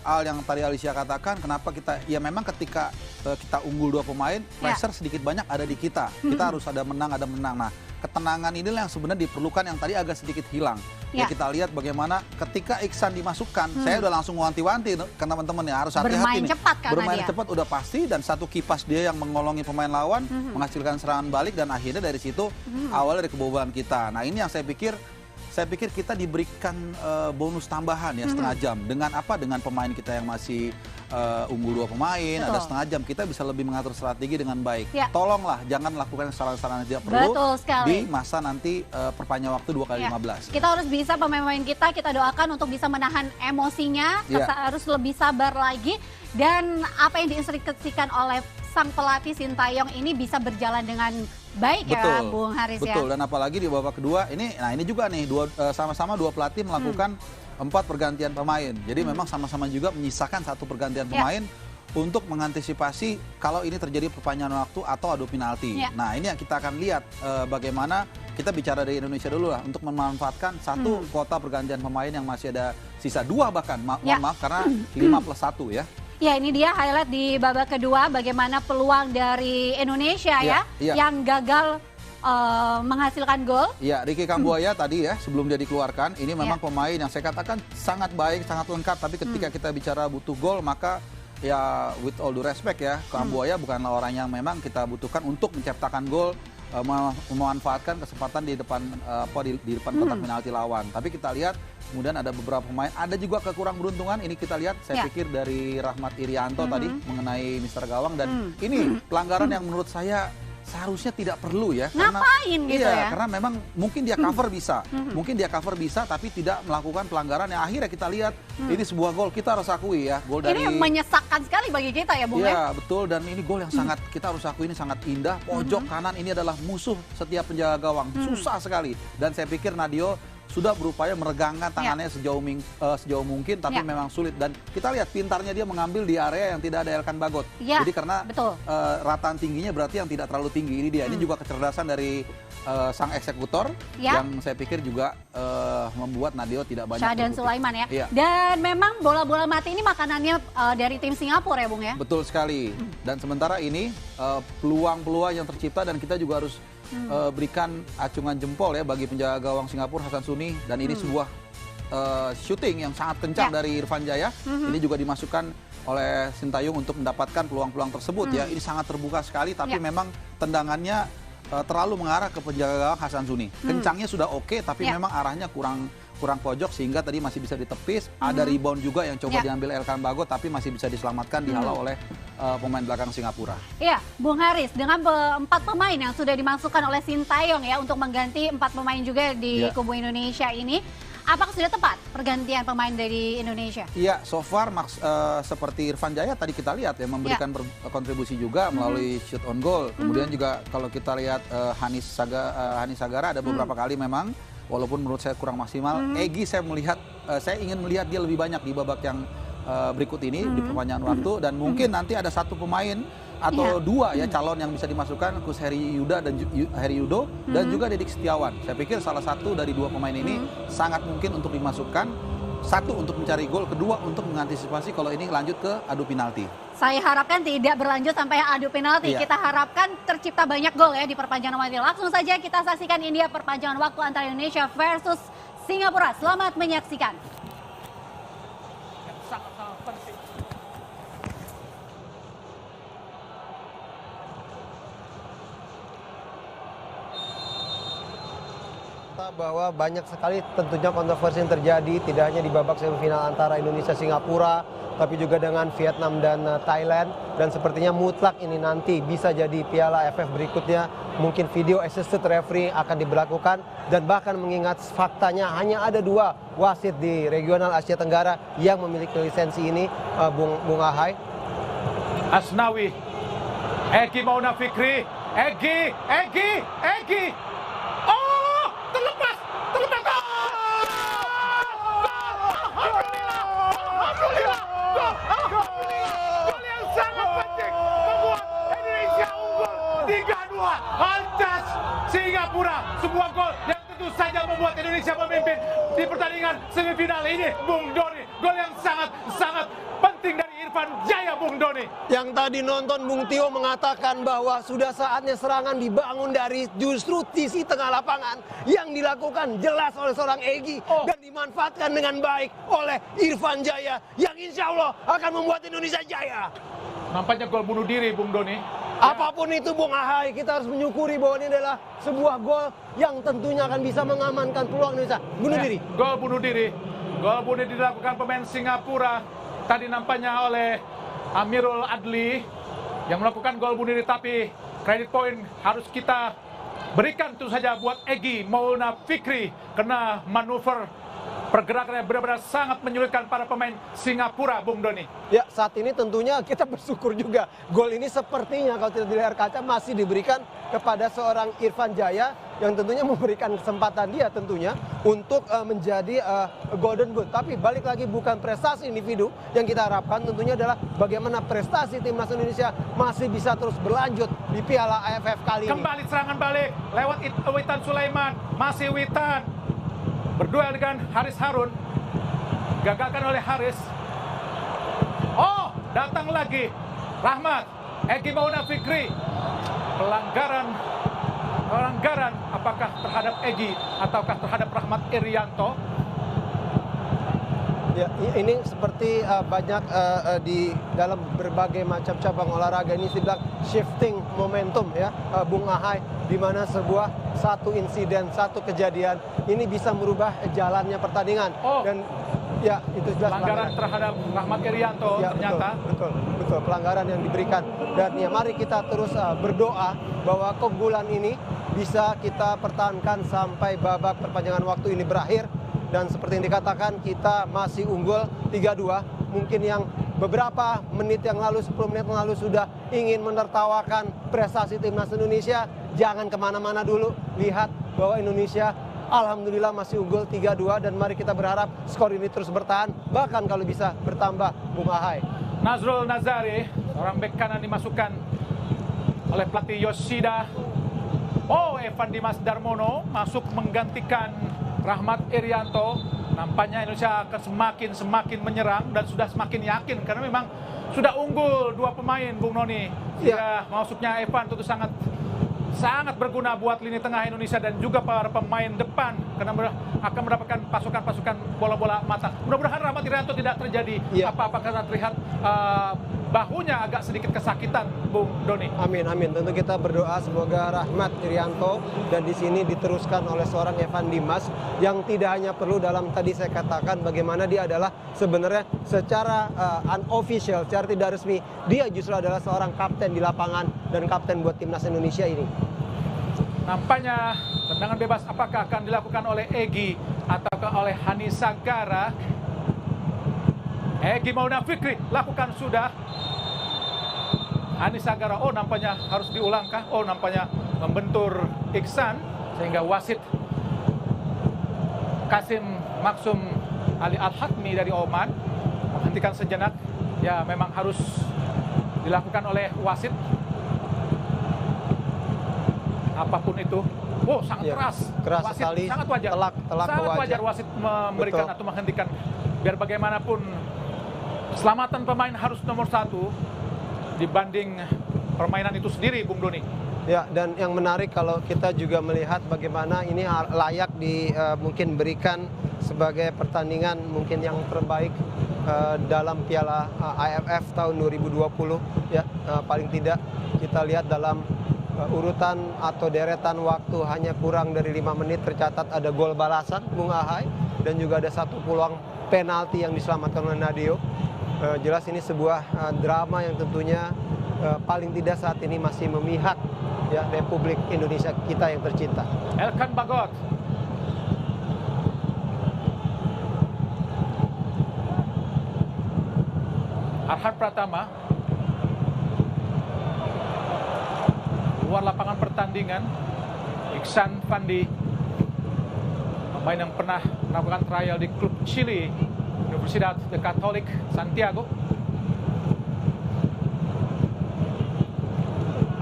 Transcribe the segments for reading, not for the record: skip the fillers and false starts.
Al yang tadi Alicia katakan, kenapa kita, ya memang ketika kita unggul 2 pemain, pressure sedikit banyak ada di kita. Kita harus ada menang. Nah, ketenangan inilah yang sebenarnya diperlukan yang tadi agak sedikit hilang. Ya kita lihat bagaimana ketika Iksan dimasukkan, saya udah langsung wanti-wanti ke teman-teman ya, harus hati-hati bermain nih. Cepat karena bermain dia. cepat udah pasti, dan satu kipas dia yang mengolongi pemain lawan, menghasilkan serangan balik, dan akhirnya dari situ awal dari kebobolan kita. Nah ini yang saya pikir kita diberikan bonus tambahan ya, setengah jam. Dengan apa? Dengan pemain kita yang masih unggul 2 pemain, ada setengah jam, kita bisa lebih mengatur strategi dengan baik. Tolonglah jangan lakukan kesalahan-kesalahan yang tidak perlu di masa nanti perpanjang waktu 2x15. Kita harus bisa, pemain-pemain kita doakan untuk bisa menahan emosinya, harus lebih sabar lagi, dan apa yang diinstruksikan oleh sang pelatih Sintayong ini bisa berjalan dengan baik ya Bung Haris ya. Betul, dan apalagi di babak kedua ini, nah ini juga nih sama-sama dua pelatih melakukan 4 pergantian pemain. Jadi memang sama-sama juga menyisakan 1 pergantian pemain untuk mengantisipasi kalau ini terjadi perpanjangan waktu atau adu penalti. Nah ini yang kita akan lihat bagaimana kita bicara dari Indonesia dulu lah, untuk memanfaatkan 1 kuota pergantian pemain yang masih ada sisa 2 bahkan, maaf karena 5+1 ya. Ya ini dia highlight di babak kedua, bagaimana peluang dari Indonesia yang gagal menghasilkan gol. Ya, Ricky Kambuaya tadi ya, sebelum dia dikeluarkan, ini memang pemain yang saya katakan sangat baik, sangat lengkap. Tapi ketika kita bicara butuh gol, maka ya with all due respect ya, Kambuaya bukanlah orang yang memang kita butuhkan untuk menciptakan gol, memanfaatkan kesempatan di depan di depan kotak penalti lawan. Tapi kita lihat kemudian ada beberapa pemain, ada juga kekurang beruntungan. Ini kita lihat, saya pikir dari Rahmat Irianto tadi mengenai Mister Gawang, dan ini pelanggaran yang menurut saya seharusnya tidak perlu ya. Ngapain gitu ya? Karena memang mungkin dia cover bisa, tapi tidak melakukan pelanggaran yang akhirnya kita lihat ini sebuah gol, kita harus akui ya. Gol dari, ini menyesakkan sekali bagi kita ya Bung ya. Iya betul, dan ini gol yang sangat, kita harus akui ini sangat indah. Pojok kanan ini adalah musuh setiap penjaga gawang, susah sekali. Dan saya pikir Nadio sudah berupaya meregangkan tangannya sejauh mungkin, tapi memang sulit. Dan kita lihat pintarnya dia mengambil di area yang tidak ada Elkan Bagot. Jadi karena rataan tingginya berarti yang tidak terlalu tinggi. Ini dia, ini juga kecerdasan dari sang eksekutor yang saya pikir juga membuat Nadio tidak banyak. Syahdon Sulaiman ya. Dan memang bola-bola mati ini makanannya dari tim Singapura ya Bung ya. Betul sekali. Dan sementara ini peluang-peluang yang tercipta, dan kita juga harus berikan acungan jempol ya bagi penjaga gawang Singapura Hasan Suni, dan ini sebuah shooting yang sangat kencang dari Irfan Jaya. Ini juga dimasukkan oleh Sintayong untuk mendapatkan peluang-peluang tersebut ya. Ini sangat terbuka sekali, tapi memang tendangannya terlalu mengarah ke penjaga gawang Hasan Suni. Kencangnya sudah oke, tapi memang arahnya kurang pojok, sehingga tadi masih bisa ditepis. Ada rebound juga yang coba diambil Elkan Bagot, tapi masih bisa diselamatkan, dihalau oleh pemain belakang Singapura. Iya, Bung Haris, dengan 4 pemain yang sudah dimasukkan oleh Sintayong ya untuk mengganti 4 pemain juga di kubu Indonesia ini, apakah sudah tepat pergantian pemain dari Indonesia? Iya, so far seperti Irfan Jaya tadi kita lihat ya, memberikan kontribusi juga melalui shoot on goal. Kemudian juga kalau kita lihat Hanis Sagara ada beberapa kali memang, walaupun menurut saya kurang maksimal. Egy saya ingin melihat dia lebih banyak di babak yang berikut ini di perpanjangan waktu, dan mungkin nanti ada 1 pemain atau 2 ya calon yang bisa dimasukkan, Kus Heri Yudo dan juga Dedik Setiawan. Saya pikir salah satu dari 2 pemain ini sangat mungkin untuk dimasukkan. 1 untuk mencari gol, kedua untuk mengantisipasi kalau ini lanjut ke adu penalti. Saya harapkan tidak berlanjut sampai adu penalti. Kita harapkan tercipta banyak gol ya di perpanjangan waktu. Langsung saja kita saksikan India perpanjangan waktu antara Indonesia versus Singapura. Selamat menyaksikan. Sangat-sangat penting. Bahwa banyak sekali tentunya kontroversi yang terjadi, tidak hanya di babak semifinal antara Indonesia-Singapura, tapi juga dengan Vietnam dan Thailand. Dan sepertinya mutlak ini nanti bisa jadi Piala AFF berikutnya. Mungkin video assisted referee akan diberlakukan, dan bahkan mengingat faktanya hanya ada 2 wasit di regional Asia Tenggara yang memiliki lisensi ini, Bung Ahai. Asnawi, Egy Maulana Fikri, Egy. Oh, terlepas. Gol yang sangat penting membuat Indonesia unggul 3-2 atas Singapura. Sebuah gol yang tentu saja membuat Indonesia memimpin di pertandingan semifinal ini, Bung Doni. Gol yang sangat Irfan Jaya, Bung Doni. Yang tadi nonton Bung Tio mengatakan bahwa sudah saatnya serangan dibangun dari justru sisi tengah lapangan yang dilakukan jelas oleh seorang Egy dan dimanfaatkan dengan baik oleh Irfan Jaya yang insya Allah akan membuat Indonesia jaya. Nampaknya gol bunuh diri, Bung Doni. Apapun itu Bung Ahai, kita harus menyukuri bahwa ini adalah sebuah gol yang tentunya akan bisa mengamankan peluang Indonesia. Bunuh diri. Gol bunuh diri. Gol bunuh diri dilakukan pemain Singapura. Tadi nampaknya oleh Amirul Adli yang melakukan gol bunuh diri, tapi kredit poin harus kita berikan tentu saja buat Egy Maulana Fikri karena manuver pergerakannya benar-benar sangat menyulitkan para pemain Singapura, Bung Doni. Ya, saat ini tentunya kita bersyukur juga. Gol ini sepertinya kalau tidak di layar kaca masih diberikan kepada seorang Irfan Jaya yang tentunya memberikan kesempatan dia tentunya untuk menjadi golden boot. Tapi balik lagi bukan prestasi individu yang kita harapkan, tentunya adalah bagaimana prestasi timnas Indonesia masih bisa terus berlanjut di Piala AFF kali ini. Kembali serangan balik lewat Witan Sulaiman, masih Witan berduel dengan Haris Harun, gagalkan oleh Haris. Oh, datang lagi Rahmat, Egy Maulana Fikri. Pelanggaran apakah terhadap Egy ataukah terhadap Rahmat Irianto? Ya, ini seperti banyak di dalam berbagai macam cabang olahraga ini dibilang shifting momentum ya, Bung Ahai, di mana satu insiden, satu kejadian ini bisa merubah jalannya pertandingan. Dan ya itu jelas pelanggaran terhadap Rahmat Irianto ya, ternyata. Betul, pelanggaran yang diberikan. Dan ya mari kita terus berdoa bahwa keunggulan ini bisa kita pertahankan sampai babak perpanjangan waktu ini berakhir. Dan seperti yang dikatakan, kita masih unggul 3-2. Mungkin yang beberapa menit yang lalu, 10 menit yang lalu sudah ingin menertawakan prestasi timnas Indonesia. Jangan kemana-mana dulu. Lihat bahwa Indonesia alhamdulillah masih unggul 3-2. Dan mari kita berharap skor ini terus bertahan. Bahkan kalau bisa bertambah, Bung Ahai. Nazrul Nazari, orang bek kanan dimasukkan oleh pelatih Yoshida. Oh, Evan Dimas Darmono masuk menggantikan Rahmat Irianto. Nampaknya Indonesia akan semakin menyerang dan sudah semakin yakin karena memang sudah unggul dua pemain, Bung Noni. Ya, masuknya Evan tentu sangat berguna buat lini tengah Indonesia dan juga para pemain depan karena akan mendapatkan pasukan-pasukan bola-bola mata. Mudah-mudahan Rahmat Irianto tidak terjadi apa-apa karena terlihat bahunya agak sedikit kesakitan, Bung Doni. Amin. Tentu kita berdoa semoga Rahmat Irianto dan di sini diteruskan oleh seorang Evan Dimas yang tidak hanya perlu dalam tadi saya katakan bagaimana dia adalah sebenarnya secara unofficial, secara tidak resmi dia justru adalah seorang kapten di lapangan dan kapten buat timnas Indonesia ini. Nampaknya tendangan bebas apakah akan dilakukan oleh Egy ataukah oleh Hani Sagara? Egy Maulana Fikri lakukan sudah. Hani Sagara, oh nampaknya harus diulangkah? Oh nampaknya membentur Iksan sehingga wasit Kasim Maksum Ali Al-Hatmi dari Oman menghentikan sejenak. Ya memang harus dilakukan oleh wasit. Apapun itu, sangat keras wasit, sekali, sangat wajar, telak wajar wasit memberikan atau menghentikan. Biar bagaimanapun keselamatan pemain harus nomor satu dibanding permainan itu sendiri, Bung Doni. Ya, dan yang menarik kalau kita juga melihat bagaimana ini layak mungkin berikan sebagai pertandingan mungkin yang terbaik dalam Piala AFF tahun 2020 ya, paling tidak kita lihat dalam urutan atau deretan waktu hanya kurang dari 5 menit tercatat ada gol balasan Bung Ahai dan juga ada satu peluang penalti yang diselamatkan oleh Nadeo. Jelas ini sebuah drama yang tentunya paling tidak saat ini masih memihak ya Republik Indonesia kita yang tercinta. Elkan Bagot. Arhan Pratama luar lapangan pertandingan. Iksan Fandi, pemain yang pernah melakukan trial di klub Chili, Universidad de Catholic Santiago.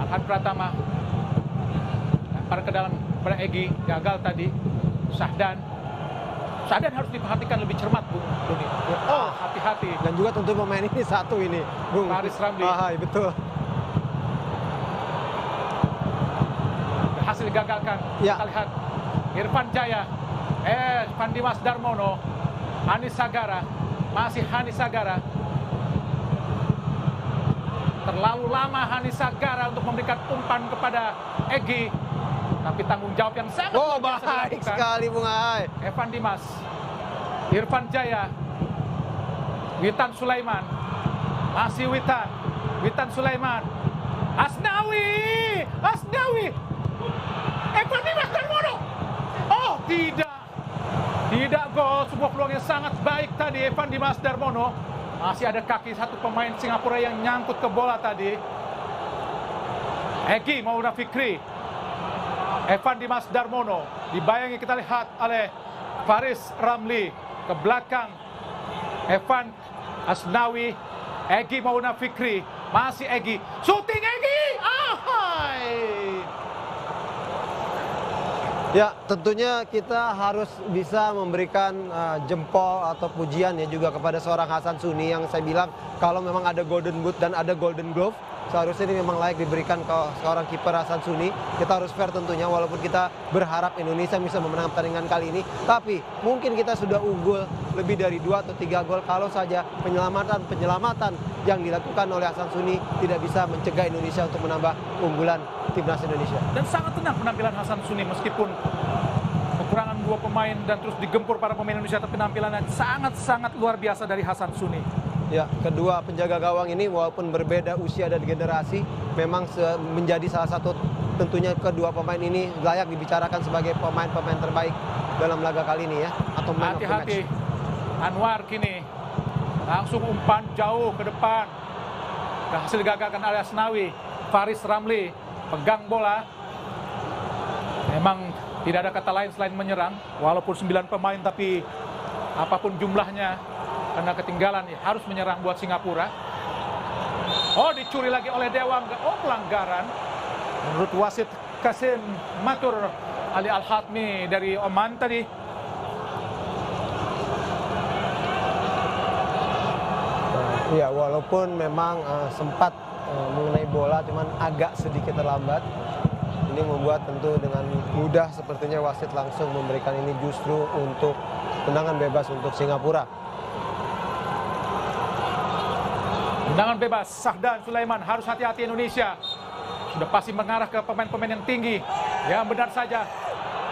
Arhan Pratama lempar ke dalam pada Egy, gagal tadi. Syahdan Sadan harus diperhatikan lebih cermat, Bung Doni. Oh, hati-hati. Dan juga tentu pemain ini satu ini, Bung. Faris Ramli. Betul. Berhasil digagalkan. Ya. Kita lihat Irfan Jaya, Evan Dimas Darmono, Hanis Sagara, masih Hanis Sagara. Terlalu lama Hanis Sagara untuk memberikan umpan kepada Egy. Tapi tanggung jawab yang sangat luar biasa baik dilakukan. sekali, Bung Ai. Evan Dimas, Irfan Jaya, Witan Sulaiman, masih Witan Sulaiman, Asnawi, Evan Dimas Darmono. Oh, tidak gol. Sebuah peluang yang sangat baik tadi Evan Dimas Darmono. Masih ada kaki satu pemain Singapura yang nyangkut ke bola tadi. Egy Maulana Fikri, Evan Dimas Darmono, dibayangi kita lihat oleh Faris Ramli, ke belakang Evan Asnawi, Egy Maulana Fikri, masih Egy, shooting Egy, Ya, tentunya kita harus bisa memberikan jempol atau pujian ya juga kepada seorang Hasan Suni yang saya bilang kalau memang ada Golden Boot dan ada Golden Glove, seharusnya ini memang layak diberikan ke seorang kiper Hasan Suni. Kita harus fair tentunya, walaupun kita berharap Indonesia bisa memenangkan pertandingan kali ini. Tapi mungkin kita sudah unggul lebih dari 2 atau 3 gol kalau saja penyelamatan yang dilakukan oleh Hasan Suni tidak bisa mencegah Indonesia untuk menambah keunggulan timnas Indonesia. Dan sangat tenang penampilan Hasan Suni meskipun kekurangan 2 pemain dan terus digempur para pemain Indonesia, tapi penampilannya sangat-sangat luar biasa dari Hasan Suni. Ya, kedua penjaga gawang ini walaupun berbeda usia dan generasi, memang menjadi salah satu, tentunya kedua pemain ini layak dibicarakan sebagai pemain-pemain terbaik dalam laga kali ini ya, atau man of the match. Hati-hati, Anwar kini langsung umpan jauh ke depan, berhasil digagalkan oleh Asnawi. Faris Ramli pegang bola. Memang tidak ada kata lain selain menyerang, walaupun 9 pemain tapi apapun jumlahnya, karena ketinggalan ya, harus menyerang buat Singapura. Oh, dicuri lagi oleh Dewangga. Oh, pelanggaran. Menurut wasit Kasim Matur Ali Al-Hatmi dari Oman tadi. Ya, walaupun memang sempat mengenai bola, cuman agak sedikit terlambat. Ini membuat tentu dengan mudah sepertinya wasit langsung memberikan ini justru untuk tendangan bebas untuk Singapura. Tendangan bebas, Sahdan Sulaiman, harus hati-hati Indonesia. Sudah pasti mengarah ke pemain-pemain yang tinggi. Ya, benar saja.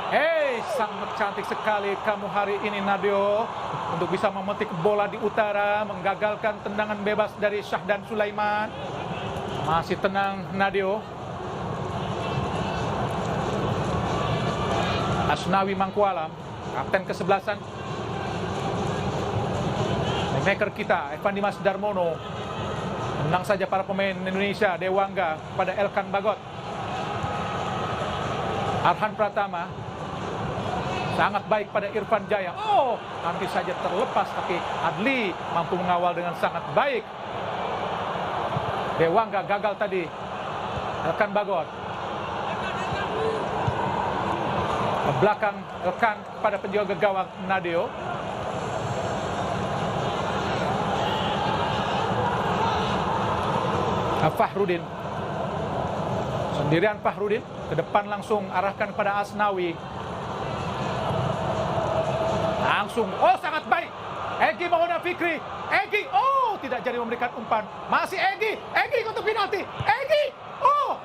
Hei, sangat cantik sekali kamu hari ini, Nadio. Untuk bisa memetik bola di utara, menggagalkan tendangan bebas dari Sahdan Sulaiman. Masih tenang, Nadio. Asnawi Mangkualam, kapten ke-11. Playmaker kita, Evan Dimas Darmono. Tenang saja para pemain Indonesia, Dewangga pada Elkan Bagot. Arhan Pratama sangat baik pada Irfan Jaya. Oh, hampir saja terlepas, tapi Adli mampu mengawal dengan sangat baik. Dewangga gagal tadi. Elkan Bagot ke belakang Elkan pada penjaga gawang Nadio. Fahrudin, sendirian Fahrudin, ke depan langsung arahkan pada Asnawi. Langsung, oh sangat baik, Egy Maulana Fikri, Egy, oh tidak jadi memberikan umpan, masih Egy untuk penalti, Egy, oh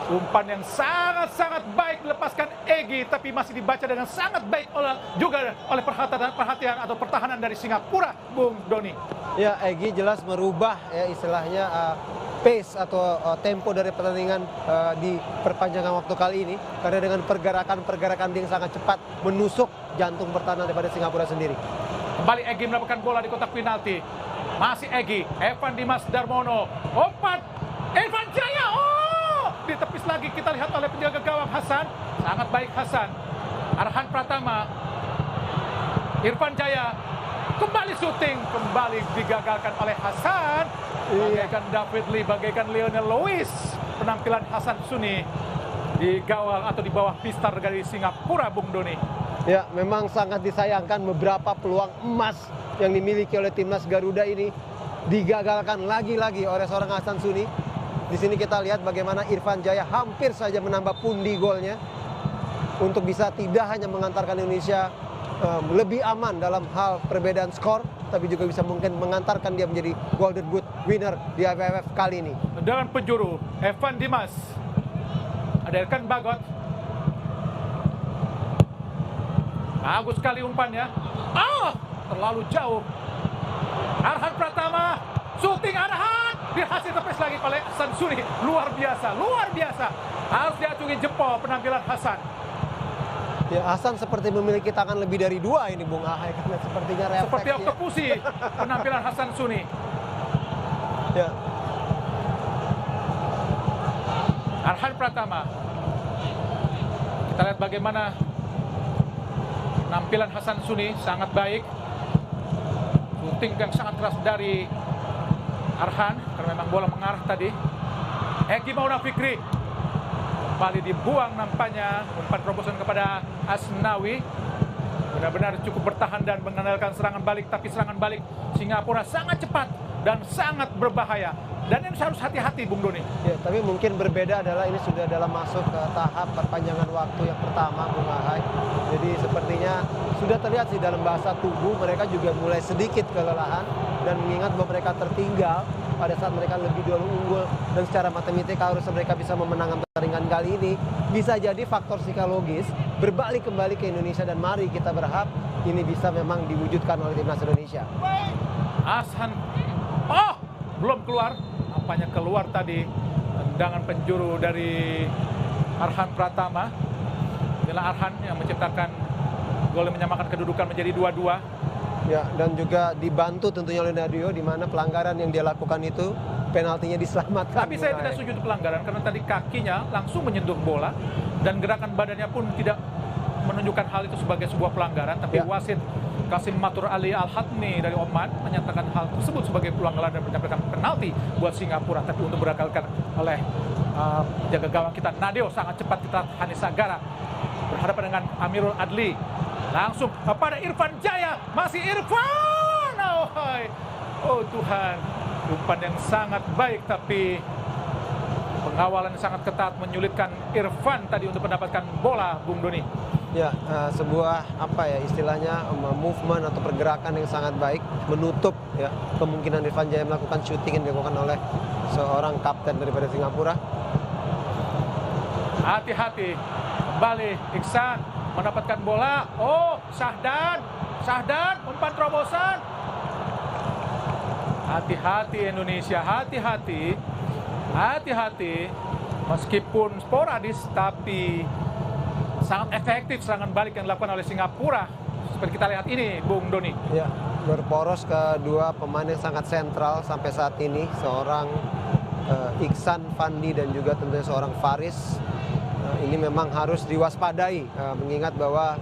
umpan yang sangat-sangat baik dilepaskan Egy, tapi masih dibaca dengan sangat baik juga oleh perhatian atau pertahanan dari Singapura, Bung Doni. Ya, Egy jelas merubah ya istilahnya pace atau tempo dari pertandingan di perpanjangan waktu kali ini, karena dengan pergerakan yang sangat cepat menusuk jantung pertahanan daripada Singapura sendiri. Kembali Egy mendapatkan bola di kotak penalti. Masih Egy, Evan Dimas Darmono, umpan Irfan Jaya, oh ditepis lagi, kita lihat oleh penjaga gawang Hasan. Sangat baik Hasan. Arhan Pratama, Irfan Jaya, kembali syuting, kembali digagalkan oleh Hasan. Bagaikan David Lee, bagaikan Lionel Lewis. Penampilan Hasan Suni di gawang atau di bawah pistar dari Singapura, Bung Doni. Ya, memang sangat disayangkan beberapa peluang emas yang dimiliki oleh timnas Garuda ini digagalkan lagi-lagi oleh seorang Hasan Suni. Di sini kita lihat bagaimana Irfan Jaya hampir saja menambah pundi golnya untuk bisa tidak hanya mengantarkan Indonesia lebih aman dalam hal perbedaan skor, tapi juga bisa mungkin mengantarkan dia menjadi Golden Boot winner di AFF kali ini. Dengan penjuru Evan Dimas, ada Elkan Bagot. Bagus sekali umpannya. Terlalu jauh. Arhan Pratama, shooting Arhan, berhasil tepis lagi oleh Hasan Suni. Luar biasa, luar biasa. Harus diacungi jempol penampilan Hasan. Ya, Hasan seperti memiliki tangan lebih dari 2 ini, Bung Ahai, karena sepertinya refleksnya. Seperti oktopusi penampilan Hasan Suni. Ya. Arhan Pratama. Kita lihat bagaimana penampilan Hasan Suni, sangat baik. Shooting yang sangat keras dari Arhan, karena memang bola mengarah tadi. Egi Mauna Fikri kembali dibuang nampaknya, umpan terobosan kepada Asnawi. Benar-benar cukup bertahan dan mengandalkan serangan balik, tapi serangan balik Singapura sangat cepat dan sangat berbahaya. Dan ini harus hati-hati, Bung Doni. Ya, tapi mungkin berbeda adalah ini sudah dalam masuk ke tahap perpanjangan waktu yang pertama, Bung Ahai. Jadi sepertinya sudah terlihat sih dalam bahasa tubuh mereka juga mulai sedikit kelelahan, dan mengingat bahwa mereka tertinggal pada saat mereka lebih dulu unggul, dan secara matematik harus mereka bisa memenangkan pertandingan kali ini. Bisa jadi faktor psikologis berbalik kembali ke Indonesia, dan mari kita berharap ini bisa memang diwujudkan oleh timnas Indonesia. Hasan, belum keluar, nampaknya keluar tadi tendangan penjuru dari Arhan Pratama. Inilah Arhan yang menciptakan gol yang menyamakan kedudukan menjadi 2-2. Ya, dan juga dibantu tentunya oleh Nadio, di mana pelanggaran yang dia lakukan itu penaltinya diselamatkan. Tapi saya tidak setuju itu pelanggaran, karena tadi kakinya langsung menyentuh bola dan gerakan badannya pun tidak menunjukkan hal itu sebagai sebuah pelanggaran. Tapi wasit Kasim Matur Ali Al-Hatmi dari Oman menyatakan hal tersebut sebagai pelanggaran dan menyatakan penalti buat Singapura. Tapi untuk berakalkan oleh jaga gawang kita Nadio, sangat cepat kita Hanis Sagara berhadapan dengan Amirul Adli. Langsung kepada Irfan Jaya, masih Irfan. Oh Tuhan, umpan yang sangat baik, tapi pengawalan yang sangat ketat menyulitkan Irfan tadi untuk mendapatkan bola, Bung Doni. Ya, sebuah istilahnya movement atau pergerakan yang sangat baik menutup ya kemungkinan Irfan Jaya melakukan shooting yang dilakukan oleh seorang kapten daripada Singapura. Hati-hati, kembali Iksan mendapatkan bola. Syahdan, umpan terobosan. Hati-hati Indonesia, hati-hati. Meskipun sporadis, tapi sangat efektif serangan balik yang dilakukan oleh Singapura. Seperti kita lihat ini, Bung Doni. Ya, berporos kedua pemain yang sangat sentral sampai saat ini, seorang Iksan Fandi dan juga tentunya seorang Faris. Ini memang harus diwaspadai, mengingat bahwa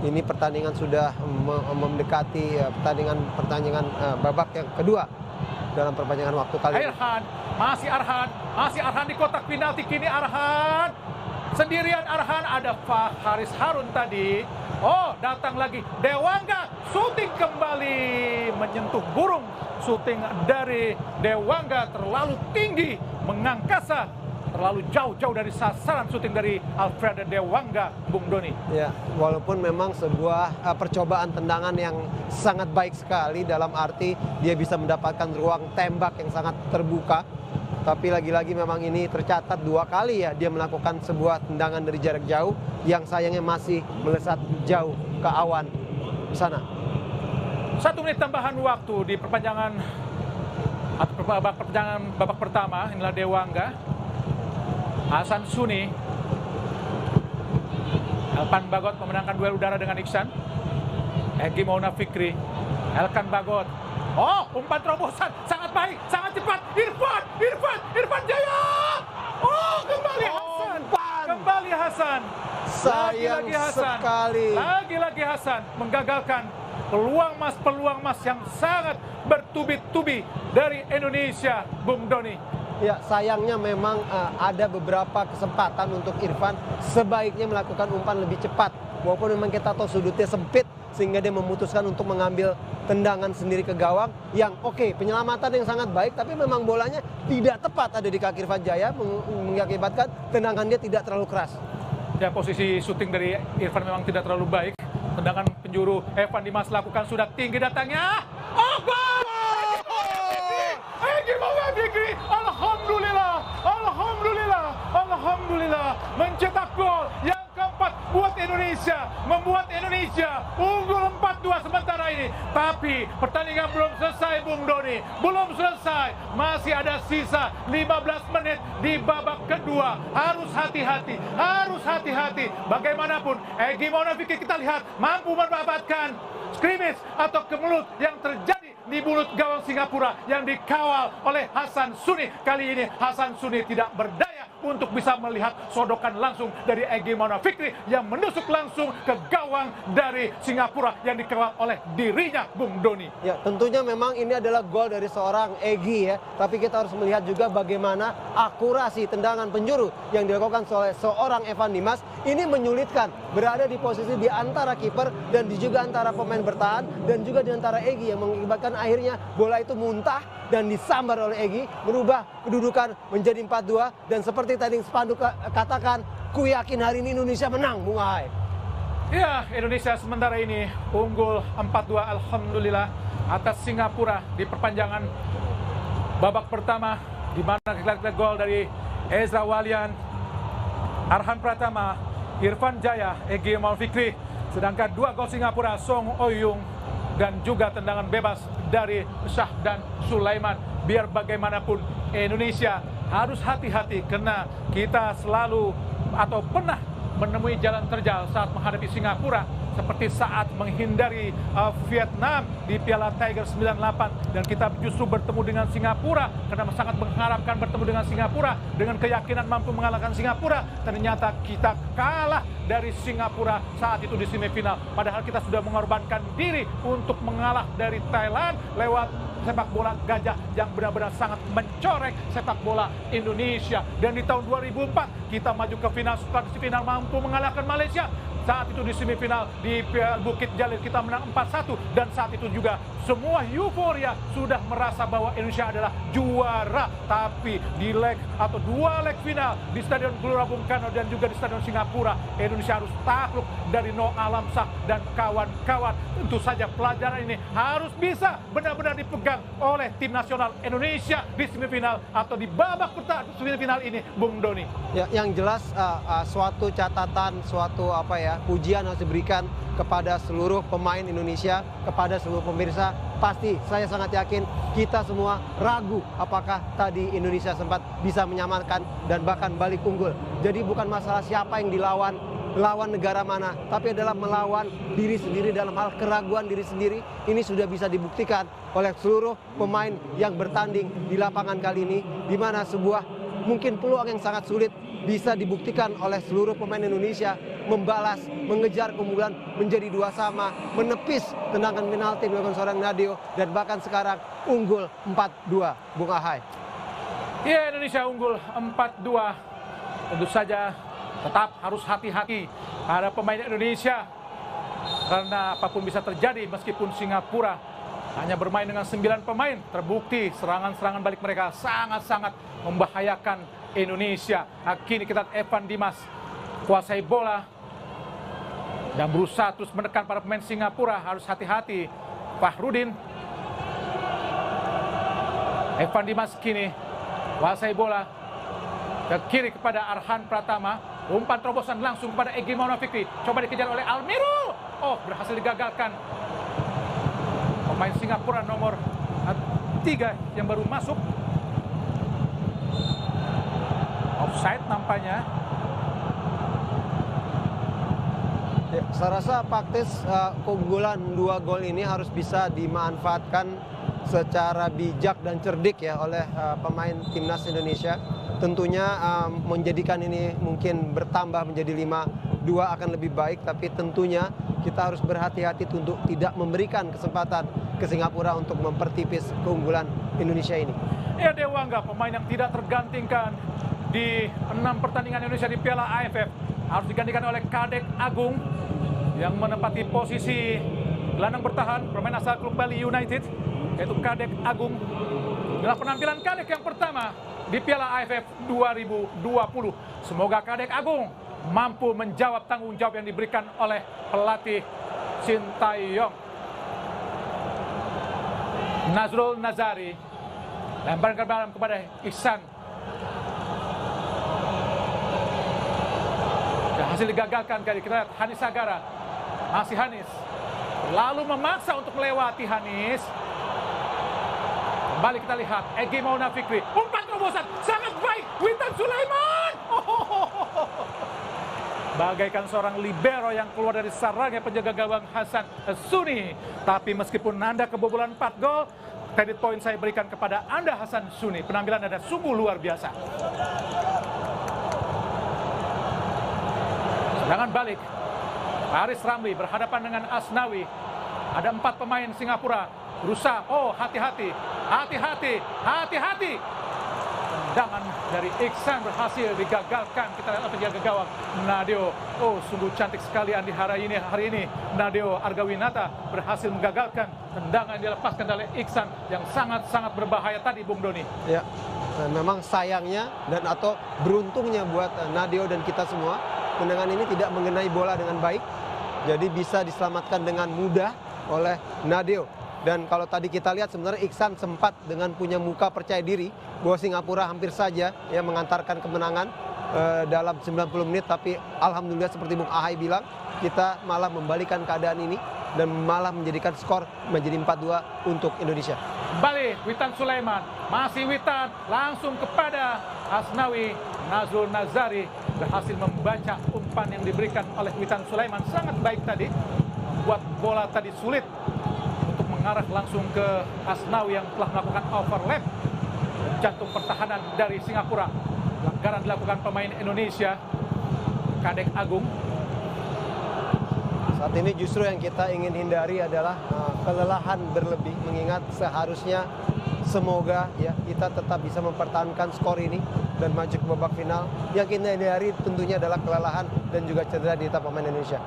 ini pertandingan sudah mendekati pertandingan babak yang kedua dalam perpanjangan waktu kali ini. Masih Arhan di kotak penalti, kini Arhan sendirian. Arhan, ada Haris Harun tadi. Datang lagi Dewangga, shooting kembali menyentuh burung. Shooting dari Dewangga terlalu tinggi, mengangkasa, terlalu jauh dari sasaran shooting dari Alfred Dewangga, Bung Doni. Ya, walaupun memang sebuah percobaan tendangan yang sangat baik sekali, dalam arti dia bisa mendapatkan ruang tembak yang sangat terbuka. Tapi lagi-lagi memang ini tercatat 2 kali ya dia melakukan sebuah tendangan dari jarak jauh yang sayangnya masih melesat jauh ke awan sana. 1 menit tambahan waktu di perpanjangan babak pertama. Inilah Dewangga, Hasan Suni, Elkan Bagot memenangkan duel udara dengan Iksan. Egi Mauna Fikri, Elkan Bagot. Umpan terobosan sangat baik, sangat cepat. Irfan Jaya. Kembali Hasan. Sayang sekali. Lagi-lagi Hasan menggagalkan peluang emas yang sangat bertubi-tubi dari Indonesia, Bung Doni. Ya, sayangnya memang ada beberapa kesempatan untuk Irfan sebaiknya melakukan umpan lebih cepat walaupun memang kita tahu sudutnya sempit sehingga dia memutuskan untuk mengambil tendangan sendiri ke gawang yang oke, penyelamatan yang sangat baik, tapi memang bolanya tidak tepat ada di kaki Irfan Jaya, mengakibatkan tendangan dia tidak terlalu keras. Ya, posisi syuting dari Irfan memang tidak terlalu baik. Tendangan penjuru Evan Dimas lakukan sudah tinggi datangnya. Oh, gol! Egy Maulana Fikri, alhamdulillah, alhamdulillah, alhamdulillah mencetak gol yang keempat buat Indonesia, membuat Indonesia unggul 4-2 sementara ini. Tapi pertandingan belum selesai, Bung Doni, belum selesai. Masih ada sisa 15 menit di babak kedua. Harus hati-hati, harus hati-hati. Bagaimanapun, Egy Maulana Fikri kita lihat mampu mendapatkan skrimis atau kemelut yang terjadi di mulut gawang Singapura yang dikawal oleh Hasan Suni. Kali ini Hasan Suni tidak berdaya untuk bisa melihat sodokan langsung dari Egy Maulana Fikri yang menusuk langsung ke gawang dari Singapura yang dikawal oleh dirinya, Bung Doni. Ya, tentunya memang ini adalah gol dari seorang Egy ya, tapi kita harus melihat juga bagaimana akurasi tendangan penjuru yang dilakukan oleh seorang Evan Dimas. Ini menyulitkan, berada di posisi di antara kiper dan juga antara pemain bertahan dan juga di antara Egy yang mengakibatkan akhirnya bola itu muntah dan disambar oleh Egy, merubah kedudukan menjadi 4-2. Dan seperti tadi spanduk katakan, ku yakin hari ini Indonesia menang, Bung Ahai. Ya, Indonesia sementara ini unggul 4-2 alhamdulillah atas Singapura di perpanjangan babak pertama, di mana kita gol dari Ezra Walian, Arhan Pratama, Irfan Jaya, Egy Maulana Fikri. Sedangkan 2 gol Singapura, Song Oyung dan juga tendangan bebas dari Syahdan Sulaiman. Biar bagaimanapun Indonesia harus hati-hati karena kita selalu atau pernah menemui jalan terjal saat menghadapi Singapura, seperti saat menghindari Vietnam di Piala Tiger 98, dan kita justru bertemu dengan Singapura karena sangat mengharapkan bertemu dengan Singapura dengan keyakinan mampu mengalahkan Singapura. Ternyata kita kalah dari Singapura saat itu di semifinal, padahal kita sudah mengorbankan diri untuk mengalah dari Thailand lewat sepak bola gajah yang benar-benar sangat mencoreng sepak bola Indonesia. Dan di tahun 2004 kita maju ke final, setelah di final mampu mengalahkan Malaysia. Saat itu di semifinal di Bukit Jalil kita menang 4-1, dan saat itu juga semua euforia sudah merasa bahwa Indonesia adalah juara. Tapi di leg atau 2 leg final di Stadion Gelora Bung Karno dan juga di Stadion Singapura, Indonesia harus takluk dari Noah Alamsyah dan kawan-kawan. Tentu saja pelajaran ini harus bisa benar-benar dipegang oleh tim nasional Indonesia di semifinal atau di babak semifinal ini, Bung Doni. Ya, yang jelas suatu catatan, suatu pujian harus diberikan kepada seluruh pemain Indonesia, kepada seluruh pemirsa. Pasti saya sangat yakin kita semua ragu apakah tadi Indonesia sempat bisa menyamakan dan bahkan balik unggul. Jadi bukan masalah siapa yang dilawan, lawan negara mana, tapi adalah melawan diri sendiri dalam hal keraguan diri sendiri. Ini sudah bisa dibuktikan oleh seluruh pemain yang bertanding di lapangan kali ini, di mana sebuah mungkin peluang yang sangat sulit bisa dibuktikan oleh seluruh pemain Indonesia, membalas, mengejar keunggulan menjadi 2-2, menepis tendangan penalti dilakukan seorang Nadeo, dan bahkan sekarang unggul 4-2, Bung Ahai. Ya, Indonesia unggul 4-2. Tentu saja tetap harus hati-hati pada pemain Indonesia, karena apapun bisa terjadi meskipun Singapura hanya bermain dengan 9 pemain. Terbukti serangan-serangan balik mereka sangat-sangat membahayakan Indonesia. Kini kita Evan Dimas kuasai bola dan berusaha terus menekan para pemain Singapura. Harus hati-hati. Fahrudin, Evan Dimas kini kuasai bola ke kiri kepada Arhan Pratama. Umpan terobosan langsung kepada Egy Maulana Fikri. Coba dikejar oleh Almirul. Oh, berhasil digagalkan. Pemain Singapura nomor 3 yang baru masuk. Offside nampaknya. Ya, saya rasa praktis keunggulan 2 gol ini harus bisa dimanfaatkan secara bijak dan cerdik ya oleh pemain timnas Indonesia. Tentunya menjadikan ini mungkin bertambah menjadi 5-2 akan lebih baik, tapi tentunya kita harus berhati-hati untuk tidak memberikan kesempatan ke Singapura untuk mempertipis keunggulan Indonesia ini. Ya, Dewangga, pemain yang tidak tergantikan di 6 pertandingan Indonesia di Piala AFF, harus digantikan oleh Kadek Agung. yang menempati posisi gelandang bertahan pemain asal klub Bali United, yaitu Kadek Agung. Inilah penampilan Kadek yang pertama di Piala AFF 2020. Semoga Kadek Agung mampu menjawab tanggung jawab yang diberikan oleh pelatih Sintayong. Nazrul Nazari lemparan ke dalam kepada Ihsan. Hasil digagalkan kali kita lihat Hanis Sagara. Masih Hanis. Lalu memaksa untuk melewati Hanis. Kembali kita lihat Egy Maulana Fikri. Umpan terobosan sangat baik. Witan Sulaiman. Bagaikan seorang libero yang keluar dari sarangnya penjaga gawang Hasan Suni. Tapi meskipun Anda kebobolan 4 gol, kredit poin saya berikan kepada Anda Hasan Suni. Penampilan Anda sungguh luar biasa. Serangan balik. Haris Ramli berhadapan dengan Asnawi. Ada 4 pemain Singapura. Berusaha, oh hati-hati. Hati-hati. Hati-hati. Tendangan dari Iksan berhasil digagalkan. Kita lihat penjaga gawang Nadeo. Oh, sungguh cantik sekali Andi hari ini. Nadeo Argawinata berhasil menggagalkan tendangan yang dilepaskan oleh Iksan yang sangat-sangat berbahaya tadi, Bung Doni. Ya, memang sayangnya dan atau beruntungnya buat Nadeo dan kita semua, tendangan ini tidak mengenai bola dengan baik. Jadi bisa diselamatkan dengan mudah oleh Nadeo. Dan kalau tadi kita lihat sebenarnya Iksan sempat dengan punya muka percaya diri bahwa Singapura hampir saja ya mengantarkan kemenangan dalam 90 menit. Tapi alhamdulillah seperti Bung Ahai bilang, kita malah membalikan keadaan ini dan malah menjadikan skor menjadi 4-2 untuk Indonesia. Kembali Witan Sulaiman, masih Witan langsung kepada Asnawi. Nazrul Nazari berhasil membaca umpan yang diberikan oleh Witan Sulaiman. Sangat baik tadi, membuat bola tadi sulit untuk mengarah langsung ke Asnawi yang telah melakukan overlap jantung pertahanan dari Singapura. Pelanggaran dilakukan pemain Indonesia, Kadek Agung. Saat ini justru yang kita ingin hindari adalah kelelahan berlebih, mengingat seharusnya semoga ya kita tetap bisa mempertahankan skor ini dan maju ke babak final. Yang kita hindari tentunya adalah kelelahan dan juga cedera di pemain Indonesia.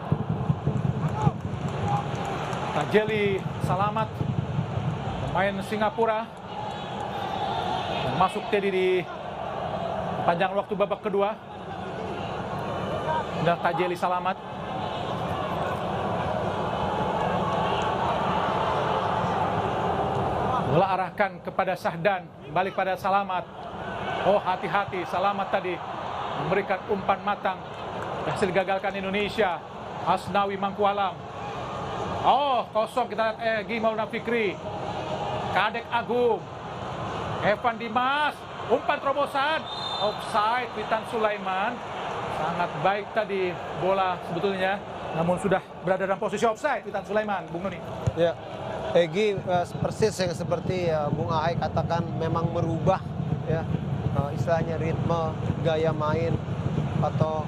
Tajeli Salamat, pemain Singapura, masuk tadi di panjang waktu babak kedua. Dan Tajeli Salamat. Bola arahkan kepada Sahdan, balik pada Salamat. Oh hati-hati, Salamat tadi memberikan umpan matang. Berhasil gagalkan Indonesia. Asnawi Mangkualam. Oh, kosong kita lihat Egy Maulana Fikri. Kadek Agung. Evan Dimas. Umpan terobosan. Offside Witan Sulaiman. Sangat baik tadi bola sebetulnya. Namun sudah berada dalam posisi offside Witan Sulaiman, Bung Noni. Ya, Egy persis yang seperti Bung Ahai katakan, memang merubah ya istilahnya ritme, gaya main atau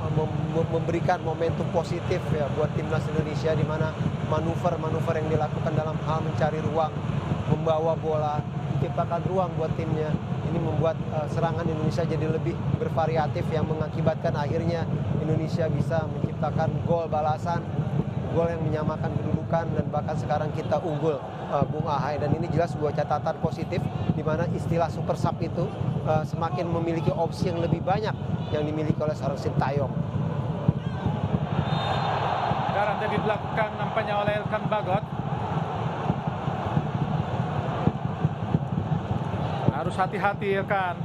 memberikan momentum positif ya buat timnas Indonesia, di mana manuver-manuver yang dilakukan dalam hal mencari ruang, membawa bola, menciptakan ruang buat timnya. Ini membuat serangan Indonesia jadi lebih bervariatif yang mengakibatkan akhirnya Indonesia bisa menciptakan gol balasan, gol yang menyamakan kedudukan, dan bahkan sekarang kita unggul, Bung Ahai. Dan ini jelas sebuah catatan positif di mana istilah super sub itu semakin memiliki opsi yang lebih banyak yang dimiliki oleh seorang Sintayong. Pelanggaran tadi dilakukan nampaknya oleh Elkan Bagot. Harus hati-hati Elkan,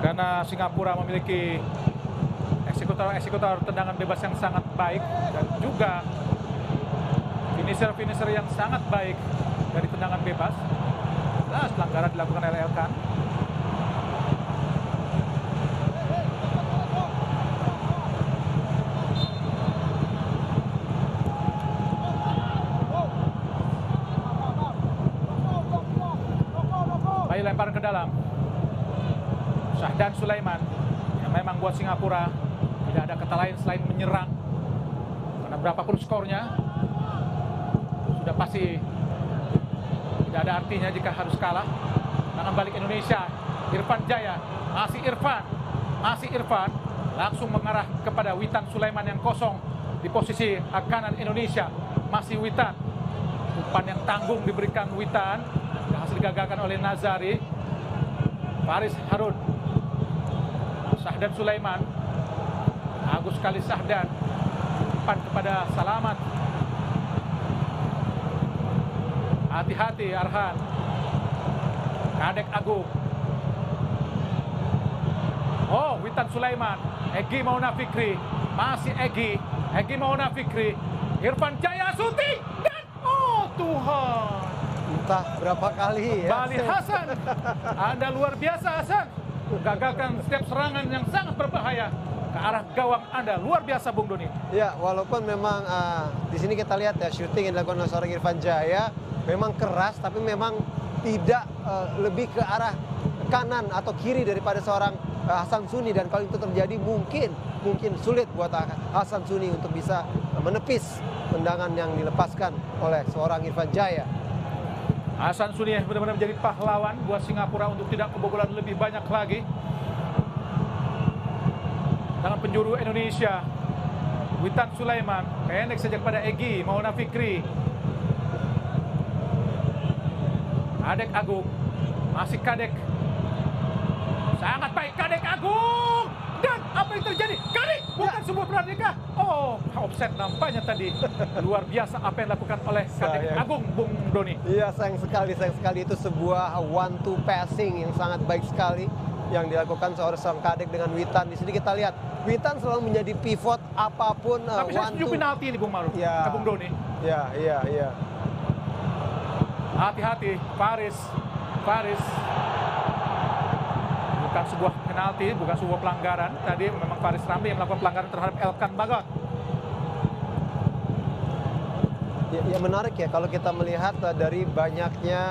karena Singapura memiliki eksekutor tendangan bebas yang sangat baik dan juga finisher yang sangat baik dari tendangan bebas. Jelas pelanggaran dilakukan oleh Elkan. Baik, lemparan ke dalam. Sahdan Sulaiman yang memang buat Singapura tidak ada kata lain selain menyerang, karena berapapun skornya sudah pasti tidak ada artinya jika harus kalah. Tangan balik Indonesia, Irfan Jaya, masih Irfan langsung mengarah kepada Witan Sulaiman yang kosong. di posisi kanan Indonesia. Masih Witan. Umpan yang tanggung diberikan Witan. Berhasil digagalkan oleh Nazari. Faris Harun. Sahdan Sulaiman. Bagus sekali Sahdan. Umpan kepada Salamat. Hati-hati Arhan. Kadek Agung. Oh, Witan Sulaiman. Egy Maulana Fikri. Masih Egy. Egy Maulana Fikri. Irfan Jaya shooting. Dan oh Tuhan. Entah berapa kali ya. Bali Hasan. Anda luar biasa Hasan. Gagalkan setiap serangan yang sangat berbahaya ke arah gawang Anda. Luar biasa Bung Doni. Ya, walaupun memang di sini kita lihat ya syuting yang dilakukan oleh seorang Irfan Jaya memang keras, tapi memang tidak lebih ke arah kanan atau kiri daripada seorang Hasan Suni, dan kalau itu terjadi mungkin sulit buat Hasan Suni untuk bisa menepis tendangan yang dilepaskan oleh seorang Irfan Jaya. Hasan Suni benar-benar menjadi pahlawan buat Singapura untuk tidak kebobolan lebih banyak lagi. Dengan penjuru Indonesia, Witan Sulaiman, pendek saja kepada Egy Maulana Fikri. Kadek Agung, masih Kadek. Sangat baik Kadek Agung. Dan apa yang terjadi? Kadek, bukan sebuah pernikahan. Oh, offset nampaknya tadi. Luar biasa apa yang dilakukan oleh Kadek Agung, Bung Doni. Iya, sayang sekali itu sebuah one-two passing yang sangat baik sekali yang dilakukan seorang Kadek dengan Witan. Di sini kita lihat Witan selalu menjadi pivot apapun. Tapi saya setuju penalti ini Bung Maruf, Bung Doni. Iya. Hati-hati, Faris. Bukan sebuah penalti, bukan sebuah pelanggaran. Tadi memang Faris Ramli yang melakukan pelanggaran terhadap Elkan Bagot. Ya, menarik ya kalau kita melihat dari banyaknya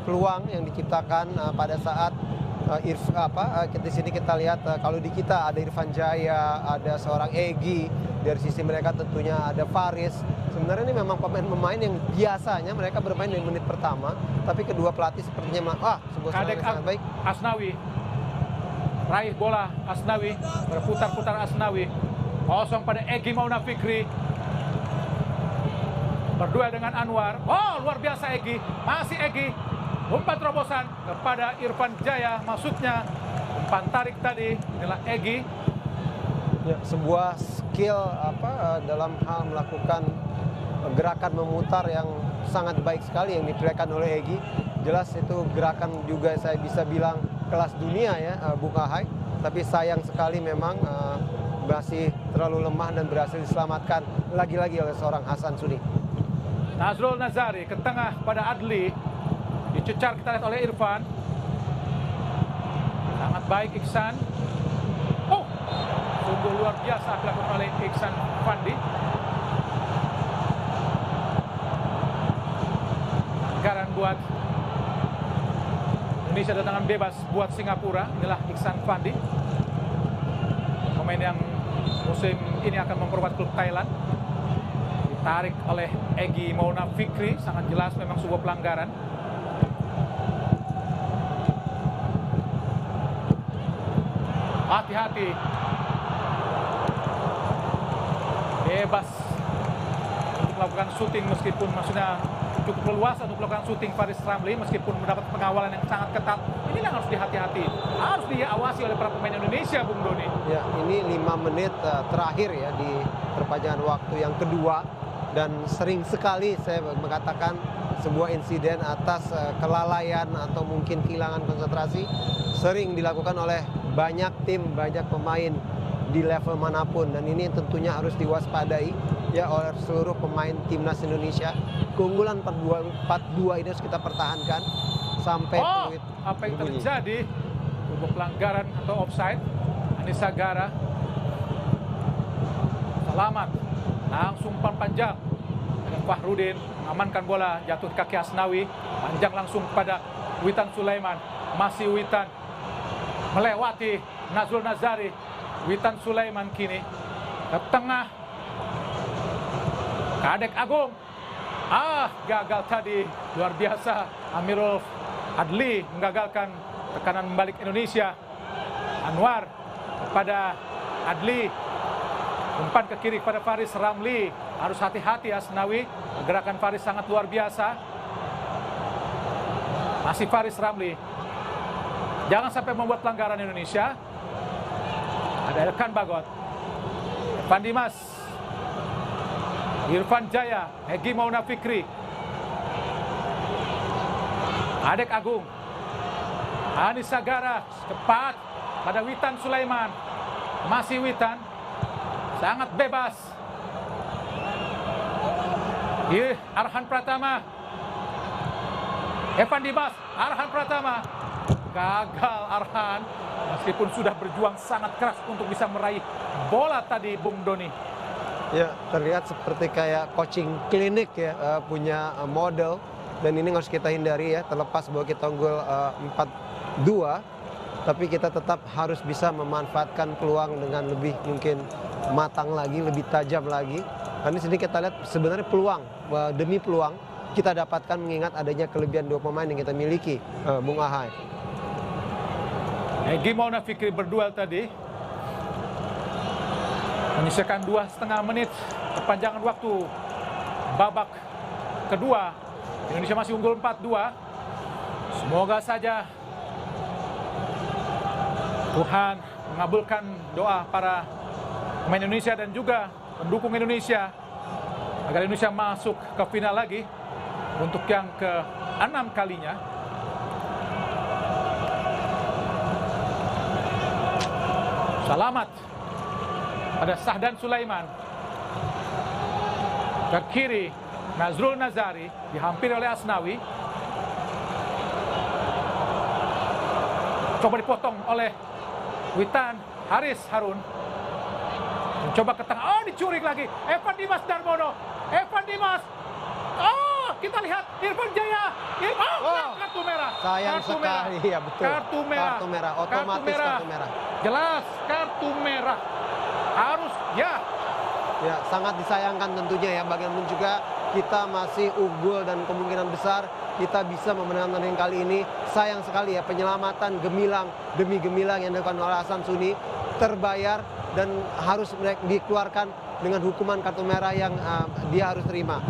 peluang yang diciptakan pada saat di sini kita lihat kalau di kita ada Irfan Jaya, ada seorang Egy, dari sisi mereka tentunya ada Faris. Sebenarnya ini memang pemain-pemain yang biasanya mereka bermain di menit pertama, tapi kedua pelatih sepertinya sebuah serangan yang sangat baik. Asnawi, raih bola Asnawi, berputar-putar Asnawi, kosong pada Egy Maulana Fikri. Berdua dengan Anwar. Oh, luar biasa Egy, masih Egy. Umpan terobosan kepada Irfan Jaya, maksudnya umpan tarik tadi. Inilah Egy. Ya, sebuah skill dalam hal melakukan gerakan memutar yang sangat baik sekali yang diperlihatkan oleh Egy. Jelas itu gerakan juga saya bisa bilang kelas dunia ya, Bung Ahai. Tapi sayang sekali memang masih terlalu lemah dan berhasil diselamatkan lagi-lagi oleh seorang Hasan Suni. Nazrul Nazari ke tengah pada Adli. Dicecar kita lihat oleh Irfan. Sangat baik Iksan. Oh, sungguh luar biasa dilakukan oleh Iksan Fandi. Pelanggaran buat Indonesia, tendangan bebas buat Singapura. Inilah Iksan Fandi, pemain yang musim ini akan memperkuat klub Thailand. Ditarik oleh Egy Maulana Fikri. Sangat jelas memang sebuah pelanggaran. Hati-hati. Bebas untuk melakukan syuting, meskipun maksudnya cukup leluasa untuk melakukan syuting Faris Ramli, meskipun mendapat pengawalan yang sangat ketat. Ini yang harus dihati-hati, harus diawasi oleh para pemain Indonesia, Bung Doni. Ya, ini 5 menit terakhir ya di perpanjangan waktu yang kedua, dan sering sekali saya mengatakan sebuah insiden atas kelalaian atau mungkin kehilangan konsentrasi sering dilakukan oleh banyak tim, banyak pemain di level manapun, dan ini tentunya harus diwaspadai ya oleh seluruh pemain timnas Indonesia. Keunggulan 4-2 ini harus kita pertahankan sampai peluit. Apa yang terjadi? Untuk pelanggaran atau offside. Anissa Gara. Selamat. Langsung umpan panjang dengan Fahrudin mengamankan bola, jatuh di kaki Asnawi, panjang langsung pada Witan Sulaiman. Masih Witan melewati Nazrul Nazari. Witan Sulaiman kini ke tengah. Kadek Agung. Gagal tadi. Luar biasa. Amirul Adli menggagalkan tekanan membalik Indonesia. Anwar kepada Adli. Umpan ke kiri pada Faris Ramli. Harus hati-hati Asnawi. Gerakan Faris sangat luar biasa. Masih Faris Ramli. Jangan sampai membuat pelanggaran Indonesia. Ada Elkan Bagot. Evan Dimas. Irfan Jaya. Egy Maulana Fikri. Adek Agung. Hanis Sagara. Cepat pada Witan Sulaiman. Masih Witan. Sangat bebas. Arhan Pratama. Evan Dimas. Arhan Pratama. Gagal Arhan. Meskipun sudah berjuang sangat keras untuk bisa meraih bola tadi, Bung Doni. Ya, terlihat seperti kayak coaching klinik ya, punya model. Dan ini harus kita hindari ya, terlepas bahwa kita unggul 4-2. Tapi kita tetap harus bisa memanfaatkan peluang dengan lebih mungkin matang lagi, lebih tajam lagi. Karena di sini kita lihat sebenarnya peluang, demi peluang kita dapatkan mengingat adanya kelebihan 2 pemain yang kita miliki, Bung Ahai. Egy Maulana Fikri berduel tadi. Menyisakan 2,5 menit perpanjangan waktu babak kedua. Indonesia masih unggul 4-2. Semoga saja Tuhan mengabulkan doa para pemain Indonesia dan juga pendukung Indonesia agar Indonesia masuk ke final lagi untuk yang ke-6 kalinya. Selamat pada Sahdan Sulaiman. Ke kiri Nazrul Nazari dihampiri oleh Asnawi. Coba dipotong oleh Witan Haris Harun. Mencoba ke tengah. Oh, dicuri lagi. Evan Dimas Darmono. Evan Dimas. Oh, kita lihat Irfan Jaya. Kartu merah. Sayang kartu sekali merah. ya, betul. Kartu merah. Kartu merah. Otomatis kartu merah. Jelas kartu merah. Harus ya. Ya, sangat disayangkan tentunya ya. Bagaimanapun juga kita masih unggul dan kemungkinan besar kita bisa memenangkan pertandingan kali ini. Sayang sekali ya, penyelamatan gemilang demi gemilang yang dilakukan oleh Hasan Suni terbayar dan harus dikeluarkan dengan hukuman kartu merah yang dia harus terima.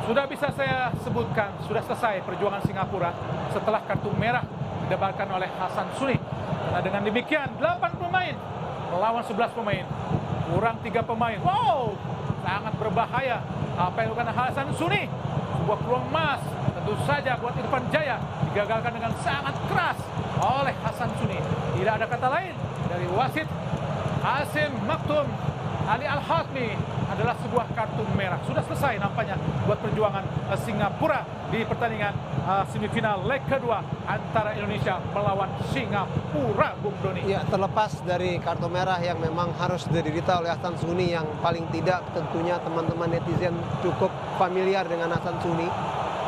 Sudah bisa saya sebutkan, sudah selesai perjuangan Singapura setelah kartu merah didebarkan oleh Hasan Suni. Nah, dengan demikian 8 pemain melawan 11 pemain, kurang 3 pemain. Wow, sangat berbahaya apa yang dilakukan Hasan Suni. Sebuah peluang emas tentu saja buat Irfan Jaya digagalkan dengan sangat keras oleh Hasan Suni. Tidak ada kata lain dari wasit Hasim Maktum Ali Al-Hatmi adalah sebuah kartu merah. Sudah selesai nampaknya buat perjuangan Singapura di pertandingan semifinal leg kedua antara Indonesia melawan Singapura, Bung Doni. Ya, terlepas dari kartu merah yang memang harus diderita oleh Hasan Suni, yang paling tidak tentunya teman-teman netizen cukup familiar dengan Hasan Suni,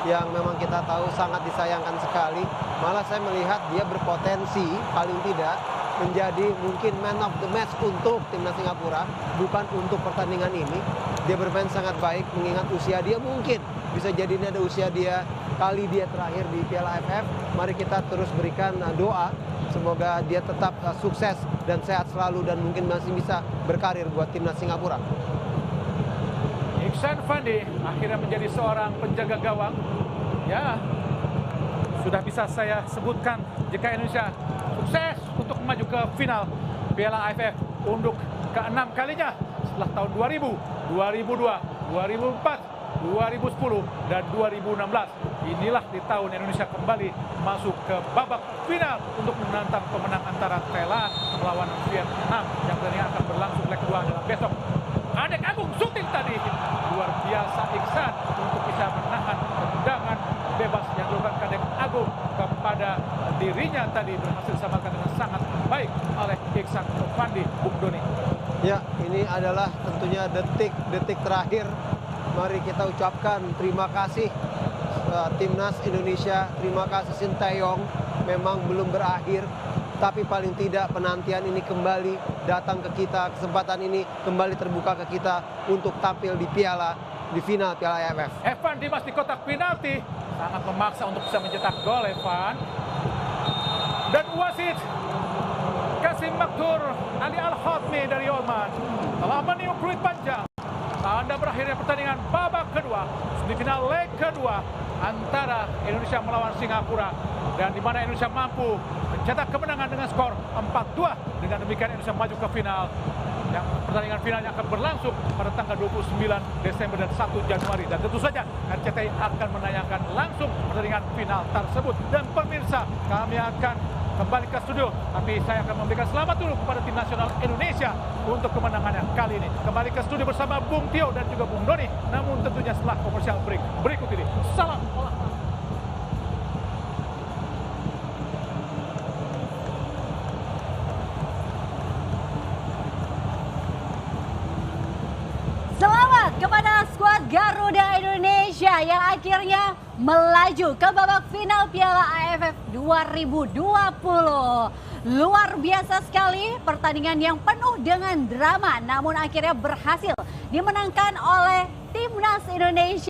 yang memang kita tahu sangat disayangkan sekali. Malah saya melihat dia berpotensi paling tidak menjadi mungkin man of the match untuk timnas Singapura, bukan untuk pertandingan ini. Dia bermain sangat baik mengingat usia dia, mungkin bisa jadi ini ada usia dia kali dia terakhir di Piala AFF. Mari kita terus berikan doa semoga dia tetap sukses dan sehat selalu dan mungkin masih bisa berkarir buat timnas Singapura. Iksan Fandi akhirnya menjadi seorang penjaga gawang. Ya, sudah bisa saya sebutkan jika Indonesia sukses untuk maju ke final Piala AFF untuk ke-6 kalinya setelah tahun 2000, 2002, 2004, 2010, dan 2016. Inilah di tahun Indonesia kembali masuk ke babak final untuk menantang pemenang antara Thailand melawan Vietnam yang tentunya akan berlangsung leg kedua dalam besok. Adek Agung syuting tadi luar biasa Iksan untuk bisa menahan tendangan bebas yang dilakukan Kadek Agung kepada dirinya tadi, berhasil disamakan dengan sangat baik oleh Iksan Fandi, Bung Doni. Ya, ini adalah tentunya detik-detik terakhir. Mari kita ucapkan terima kasih timnas Indonesia, terima kasih Sinteyong. Memang belum berakhir, tapi paling tidak penantian ini kembali datang ke kita, kesempatan ini kembali terbuka ke kita untuk tampil di final Piala AFF. Evan Dimas di kotak penalti sangat memaksa untuk bisa mencetak gol Evan. Dan wasit kasih Qasim Maktur Ali Al-Khatmi dari Oman telah meniup peluit panjang. Tanda berakhirnya pertandingan babak kedua, semifinal leg kedua antara Indonesia melawan Singapura, dan di mana Indonesia mampu mencetak kemenangan dengan skor 4-2. Dengan demikian Indonesia maju ke final. Yang pertandingan finalnya akan berlangsung pada tanggal 29 Desember dan 1 Januari. Dan tentu saja RCTI akan menayangkan langsung pertandingan final tersebut. Dan pemirsa, kami akan kembali ke studio, tapi saya akan memberikan selamat dulu kepada tim nasional Indonesia untuk kemenangannya kali ini. Kembali ke studio bersama Bung Tio dan juga Bung Doni, namun tentunya setelah komersial break berikut ini. Salam olahraga. Selamat kepada skuad Garuda Indonesia yang akhirnya melaju ke babak final Piala AFF 2020. Luar biasa sekali pertandingan yang penuh dengan drama, namun akhirnya berhasil dimenangkan oleh Timnas Indonesia.